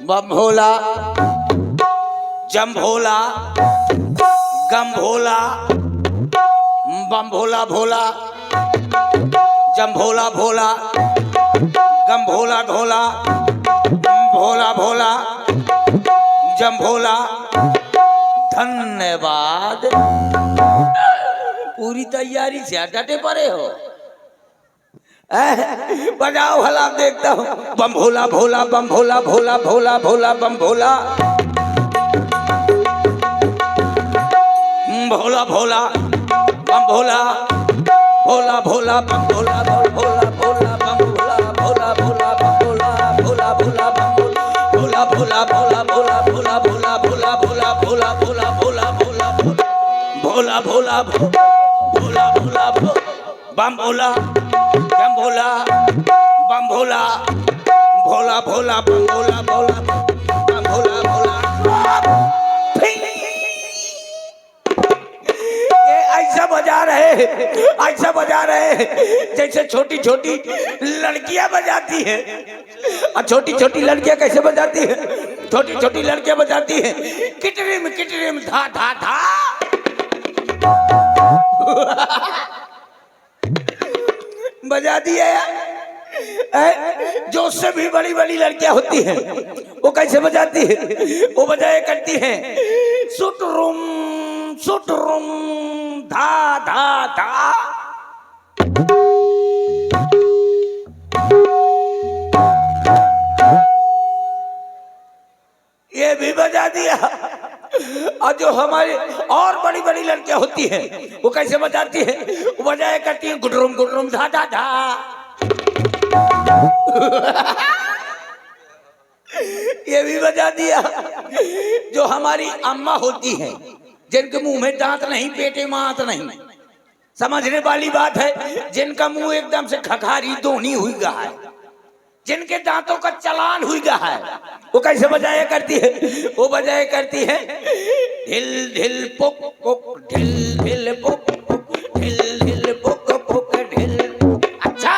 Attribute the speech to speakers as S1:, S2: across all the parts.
S1: बम भोला, जम भोला, गम भोला, बम भोला भोला, जम भोला भोला, गम भोला ढोला, भोला भोला, जम भोला। धन्यवाद। पूरी तैयारी से डटे पड़े हो। बजाओ भला, देखता हूँ। बम भोला भोला, बम भोला भोला, भोला भोला, बम भोला, भोला भोला, बम भोला, भोला भोला, बम भोला, भोला भोला, बम भोला, भोला भोला, बम भोला, भोला भोला, बम भोला, भोला भोला, भोला भोला, भोला भोला, भोला भोला, भोला भोला, भोला भोला, भोला भोला, बम भोला, जम भोला, बम भोला, भोला भोला, बम भोला, भोला बम भोला, भोला। ये ऐसा बजा रहे, ऐसा बजा रहे जैसे छोटी छोटी लड़कियां बजाती हैं। और छोटी छोटी लड़कियां कैसे बजाती हैं? छोटी छोटी लड़कियां बजाती हैं किटरिम किटरिम धा धा धा। बजा दिया जो उससे भी बड़ी बड़ी लड़कियां होती हैं वो कैसे बजाती है? वो बजाए करती हैं सुटरुम सुटरुम धा धा धा। ये भी बजा दिया। और जो हमारी और बड़ी बड़ी लड़कियां होती हैं वो कैसे बजाती हैं? वो बजाया करती हैं गुडरुम गुडरुम धा धा धा। ये भी बजा दिया। जो हमारी अम्मा होती हैं जिनके मुंह में दांत नहीं, पेटे में आंत नहीं, समझने वाली बात है। जिनका मुंह एकदम से खखारी दोनी हुई गा है, जिनके दांतों का चलान हुई गा है, वो कैसे बजाया करती है? वो बजाया करती है ढिल ढिल पुक पुक, ढिल ढिल पुक पुक, ढिल ढिल पुक पुक ढिल। अच्छा,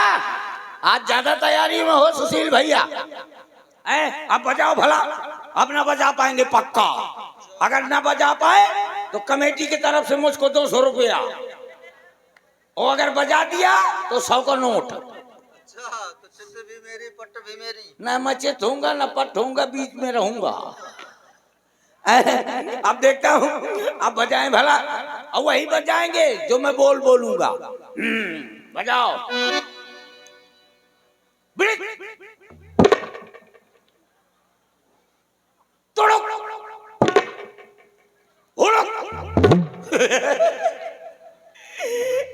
S1: आज ज्यादा तैयारी में हो सुशील भैया। अब बजाओ भला। अब ना बजा पाएंगे पक्का। अगर ना बजा पाए तो कमेटी की तरफ से मुझको 200 रुपया, और अगर बजा दिया तो 100 का नोट।
S2: तो चित भी मेरी, पट भी मेरी।
S1: ना मैं चित होऊंगा ना पट होऊंगा, बीच में रहूंगा। अब देखता हूँ, अब बजाएं भला। और वही बजाएंगे जो मैं बोलूंगा। बजाओ। तोड़ो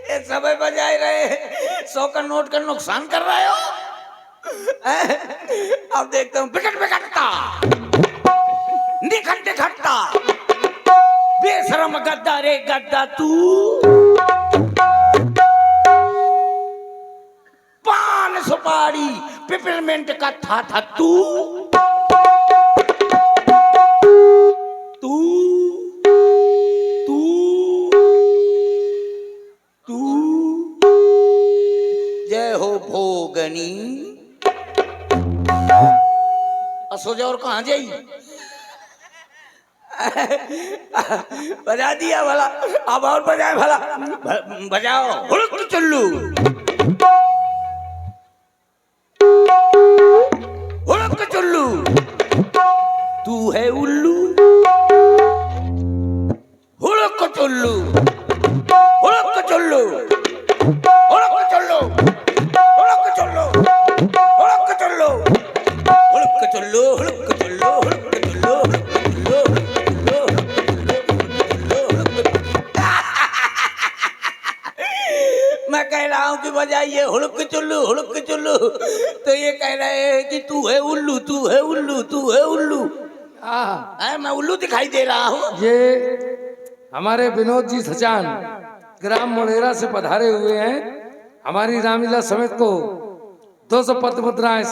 S1: ये समय बजाए रहे। 100 का नोट का नुकसान कर रहे हो। अब देखता हूँ बिकट बिकटता, निखट निखटता, बेशरम गद्दा रे गद्दा तू, पान सुपारी पिपरमेंट का था तू, तू तू तू। जय हो भोगनी। सोचा और कहाँ जाई? बजा दिया भला। अब और बजाए भला। बजाओ हुड़क चुल्लू, हुड़क चुल्लू, तू है उल्लू, हुड़क चुल्लू, हुड़क चुल्लू, हुड़क चुल्लू, हुड़क चुल्लू, हुड़क चुल्लू, हुड़क चुल्लू, हुड़क चुल्लू, हुड़क चुल्लू, मैं कह रहा हूँ कि बजाइए हुड़क चुल्लू, हुड़क चुल्लू, तो ये कह रहे हैं कि तू है उल्लू, तू है उल्लू, तू है उल्लू। मैं उल्लू दिखाई दे रहा हूँ।
S3: ये हमारे विनोद जी सचान ग्राम मोड़ेरा से पधारे हुए हैं। हमारी रामलीला समिति को 200 पत्र मुद्राएं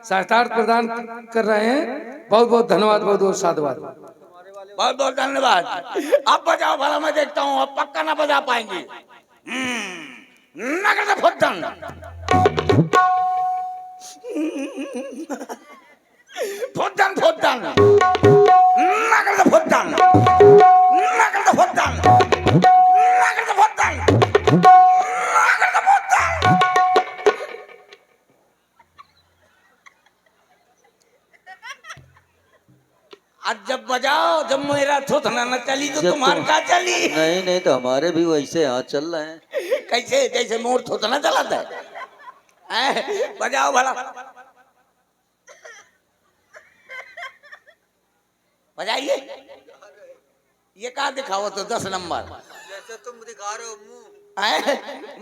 S3: साक्षात प्रदान कर रहे हैं। बहुत बहुत धन्यवाद, बहुत बहुत साधुवाद,
S1: बहुत बहुत धन्यवाद। अब बजाओ भला, मैं देखता हूँ। अब पक्का ना बजा पाएंगे। नगद फुद्दन। फुद्दन फुद्दन नगर फुद्दन नगर फुद्दन नगर फुद्दन नगर फुद्दन। आज जब बजाओ, जब मेरा थोथना न चली तो
S2: जब
S1: तुम्हार का चली।
S2: नहीं नहीं, तो हमारे भी वैसे हाथ चल रहे हैं।
S1: कैसे जैसे मोर थोथना चलाता है। बजाओ भला, बजाइए। ये कहा दिखाओ तो 10 नंबर।
S2: जैसे तुम दिखा रहे हो मुंह।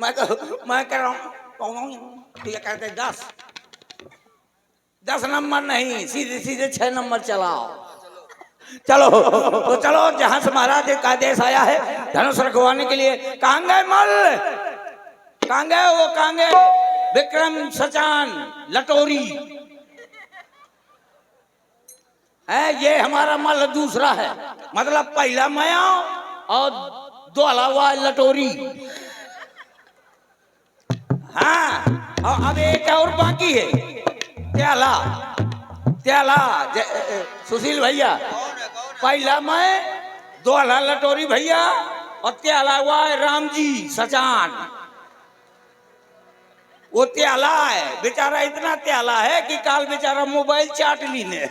S1: मैं कह रहा हूँ तो ये कहते 10 नंबर नहीं, सीधे सीधे 6 नंबर चलाओ। चलो तो चलो, जहां से महाराज का आदेश आया है धनुष रखवाने के लिए। कहां गए मल, कहां गए वो, कहां गए विक्रम सचान लटोरी है। ये हमारा मल दूसरा है, मतलब पहला माया और दो अलावा लटोरी। हाँ, और अब एक और बाकी है, त्याला। त्याला सुशील भैया, पहला मैं, दो अला लटोरी भैया, और त्याला हुआ है राम जी सचान। वो त्याला है बेचारा, इतना त्याला है कि काल बेचारा मोबाइल चाट ली ने।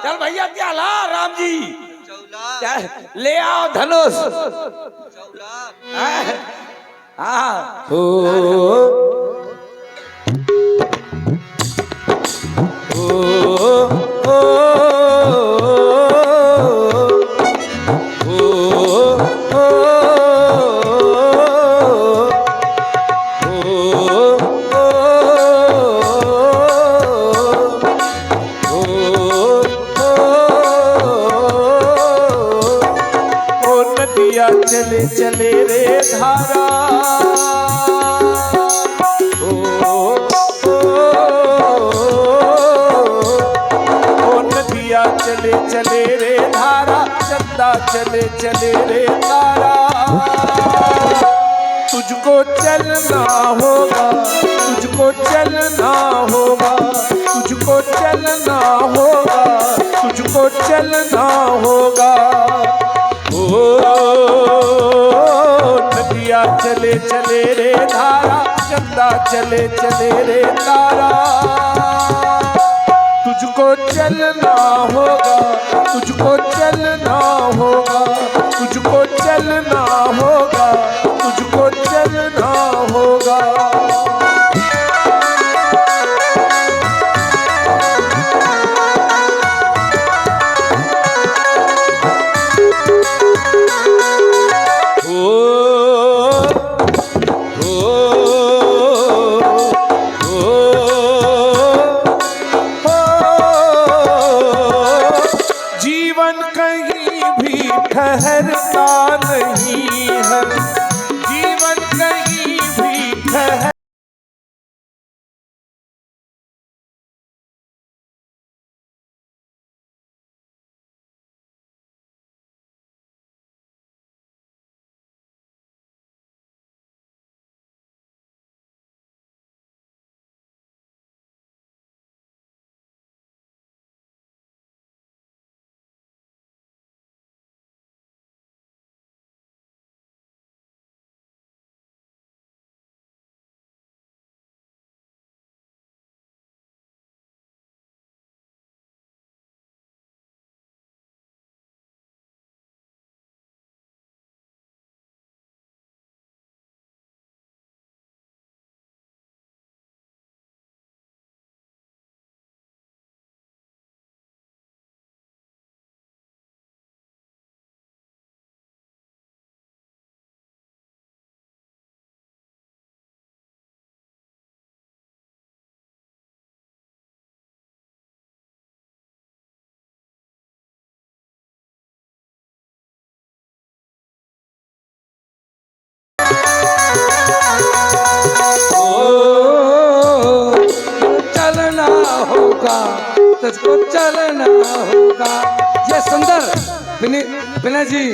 S1: चल भैया त्याला राम जी,
S2: चौला
S1: ले आओ धनुष।
S2: चौला
S1: हाँ
S4: चले चले रे धारा, ओ नदिया चले चले रे धारा, चंदा चले चले रे तारा। तुझको चलना होगा, तुझको चलना होगा, तुझको चलना होगा, तुझको चलना होगा। ओ नदिया चले चले रे धारा, चंदा चले चले रे तारा। तुझको चलना होगा, तुझको चलना होगा, तुझको चलना होगा, तुझको चलना होगा। ठहरता नहीं है, जीवन कहीं भी ठहर।
S3: चलना होगा, तुझको चलना होगा। ये सुंदर विनय जी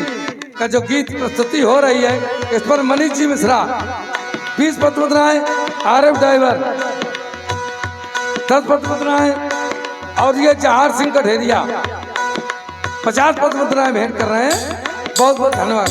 S3: का जो गीत प्रस्तुति हो रही है, इस पर मनीष जी मिश्रा 20 पत्र मुद्राएं, आरएफ ड्राइवर 10 पदमुद्राएं और ये जहार सिंह कठेरिया 50 पदमुद्राएं भेंट कर रहे हैं। बहुत बहुत धन्यवाद।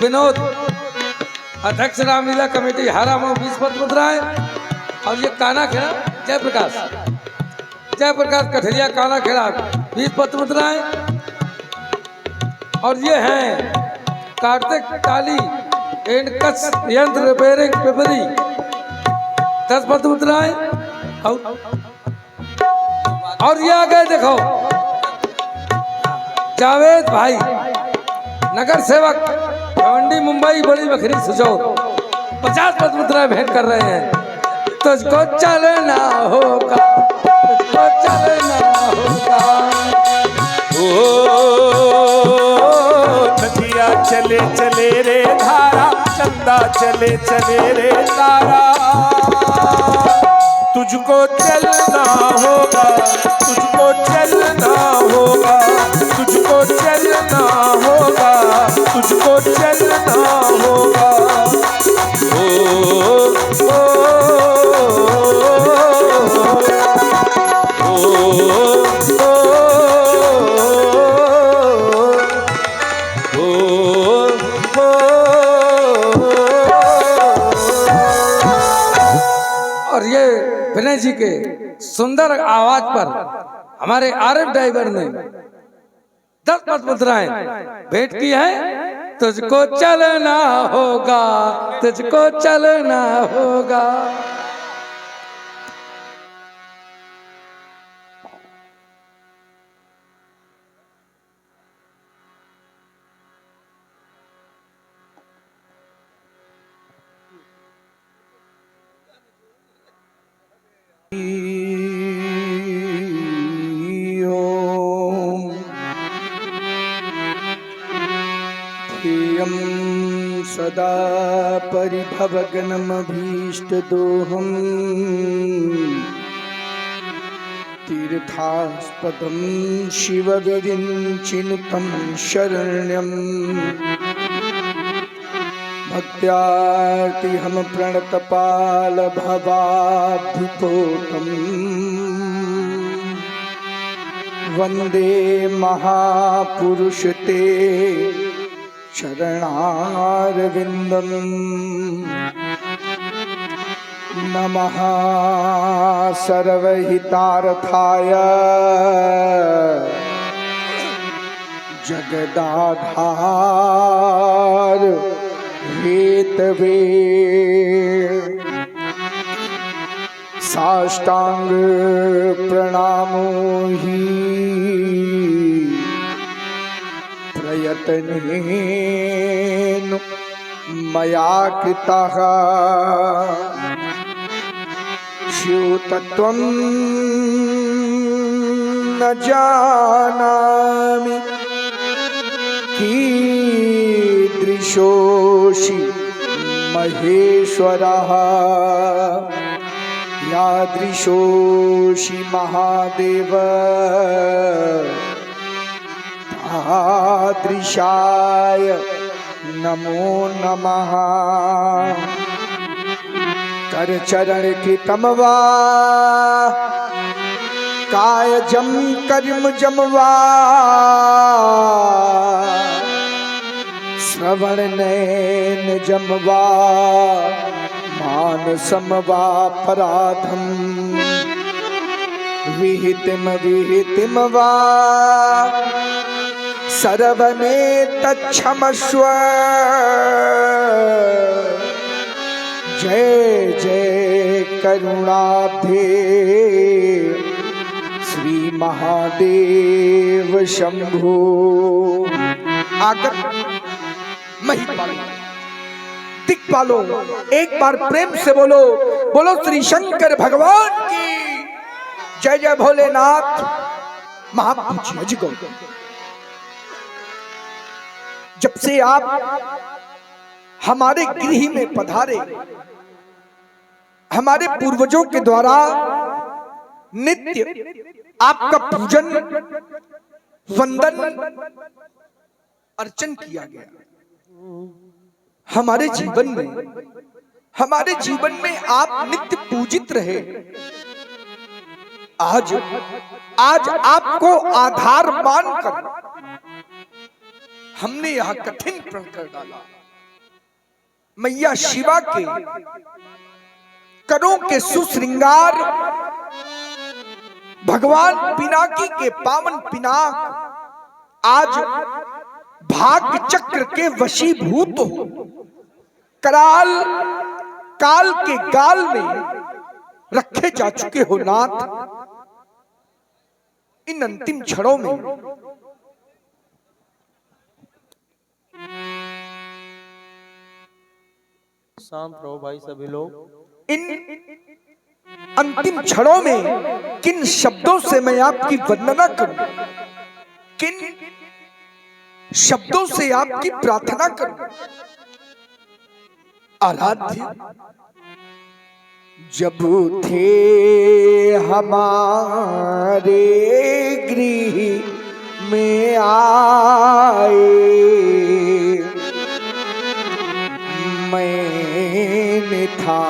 S3: विनोद अध्यक्ष रामलीला कमेटी हारामो 20 पदमुद्राएं और ये काना खेड़ा जयप्रकाश कठेरिया काना खेड़ा 20 पदमुद्राएं और ये हैं कार्तिक टाली एंड कच यंत्र रिपेयरिंग पिपरी 10 पदमुद्राएं और ये आ गए देखो जावेद भाई नगर सेवक भिवंडी मुंबई बड़ी बखरी सुजो 50 पदमुद्राएं भेंट कर रहे हैं। तुझको चलना होगा, तुझको चलना होगा।
S4: ओ नदिया चले चले रे धारा, चंदा चले चले रे तारा। तुझको चलना होगा, तुझको चलना होगा, तुझको चलना होगा, तुझको चलना होगा। ओ
S3: और ये विनय जी के सुंदर आवाज पर हमारे आरएफ ड्राइवर ने 10 पदमुद्राएं भेंट की है। तुझको चलना होगा, तुझको चलना होगा।
S5: ध्येयं सदा परिभवगनमभीष्टदोहम् तीर्थास्पदं शिवविरिञ्चिनुतं शरण्यम् भक्त्यार्तिहं प्रणतपालभवाब्धिपोतम् वन्दे महापुरुष ते चरणारविन्दम् नमः सर्वहितार्थाय जगदाधार हेतवे साष्टांग प्रणामो हि प्रयत्नेन मया कृतः शिवतत्त्वं न जानामि कीदृशोऽसि महेश्वरः यादृशोऽसि महादेव तादृशाय नमो नमः। करचरण कृतं वा कायजं कर्मजं वा श्रवण नैन जमवा मानसमवा पराधम विहितिम वा सर्वमेतच्छमस्व। जय जय करुणाब्धे श्री महादेव शंभो। आगत महिपालो दिक्पालो एक बार प्रेम से बोलो, बोलो श्री शंकर भगवान की जय। जय भोलेनाथ। महापूज्य जी को जब से आप हमारे गृह में पधारे, हमारे पूर्वजों के द्वारा नित्य आपका पूजन वंदन अर्चन किया गया। हमारे जीवन में आप नित्य पूजित रहे। आज आपको आधार मानकर हमने यहां कठिन प्रण कर डाला। मैया शिवा के करों के सुश्रृंगार, भगवान पिनाकी के पावन पिनाक आज भाग्य चक्र के वशीभूत हो काल के गाल में रखे जा चुके हो नाथ। इन अंतिम क्षणों में
S6: शांत रहो भाई सभी लोग।
S5: इन अंतिम क्षणों में किन शब्दों से मैं आपकी वंदना करूं, किन शब्दों से आपकी प्रार्थना करूं। आराध्य जब थे हमारे गृह में आए, मैंने था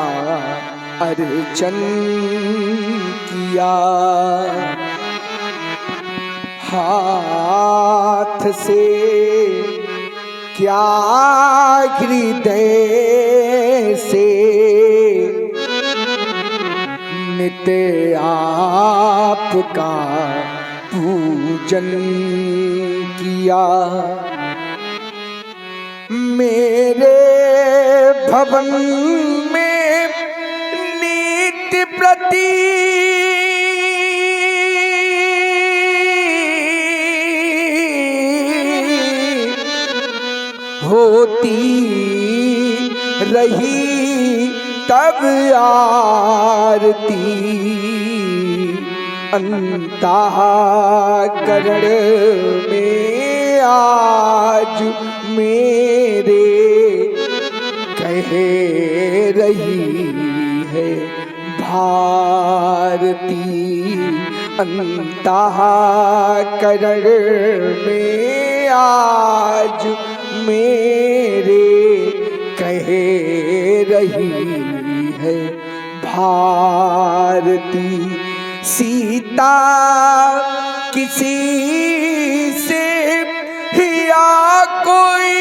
S5: अर्चन किया, हाथ से क्या हृदय से नित्य आपका पूजन किया। मेरे भवन में नित्य प्रति होती रही तब आरती, अंतःकरण में आज मेरे कह रही है भारती। अंतःकरण में आज मेरे कह रही है भारती। सीता किसी से या कोई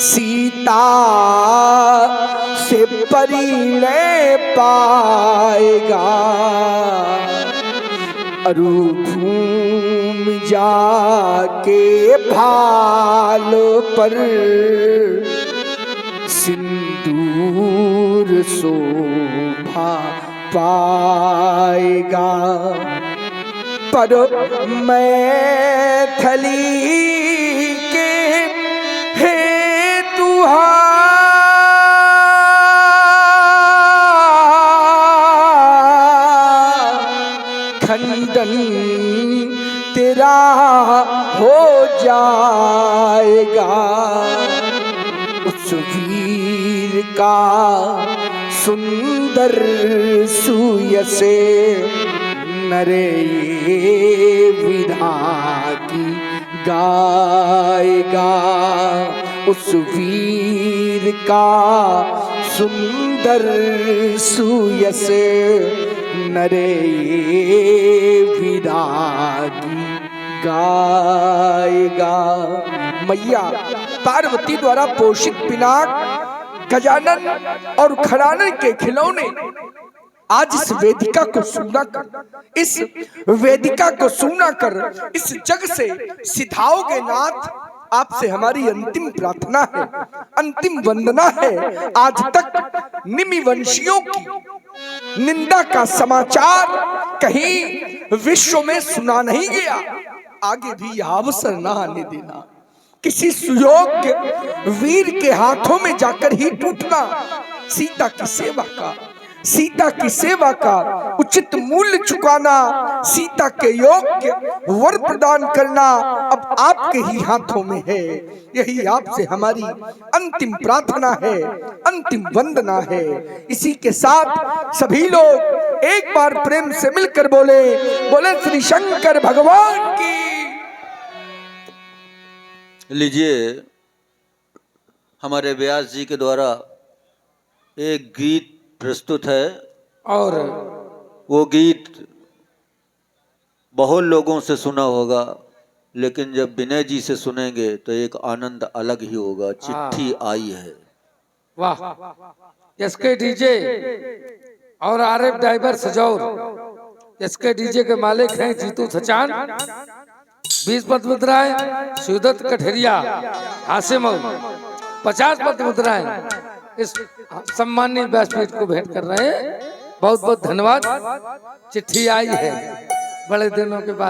S5: सीता से परिणय पाएगा, अरुभूमि जाके भाल पर सिंदूर शोभा पाएगा। पर मैथिली के हेतु खंडन तेरा हो जाएगा। उस वीर का सुंदर सुयसे नरे विधा की गाएगा। उस वीर का सुंदर सुयसे नरे विरागी गाएगा। मैया पार्वती द्वारा पोषित पिनाक, गजानन और खड़ानन के खिलौने आज इस वेदिका को सूना कर, इस वेदिका को सूना कर इस जग से सिधाओगे नाथ। आपसे हमारी अंतिम प्रार्थना है, अंतिम वंदना है। आज तक निमि वंशियों की निंदा का समाचार कहीं विश्व में सुना नहीं गया। आगे भी यह अवसर न आने देना। किसी सुयोग्य वीर के हाथों में जाकर ही टूटना। सीता की सेवा का, सीता की सेवा का उचित मूल्य चुकाना, सीता के योग्य वर प्रदान करना अब आपके ही हाथों में है। यही आपसे हमारी अंतिम प्रार्थना है, अंतिम वंदना है। इसी के साथ सभी लोग एक बार प्रेम से मिलकर बोले, बोले श्री शंकर भगवान की।
S2: लीजिए, हमारे व्यास जी के द्वारा एक गीत प्रस्तुत है
S3: और
S2: वो गीत बहुत लोगों से सुना होगा, लेकिन जब विनय जी से सुनेंगे तो एक आनंद अलग ही होगा। चिट्ठी आई है।
S3: वाह। एसके डीजे और RF driver Sajaur, SK DJ के मालिक हैं जीतू सचान, 20 पद मुद्राएं शिवदत्त कठेरिया हासिम, 50 पद मुद्राएं इस सम्मानित व्यासपीठ को भेंट कर रहे हैं। बहुत बहुत धन्यवाद। चिट्ठी आई है बड़े दिनों के बाद।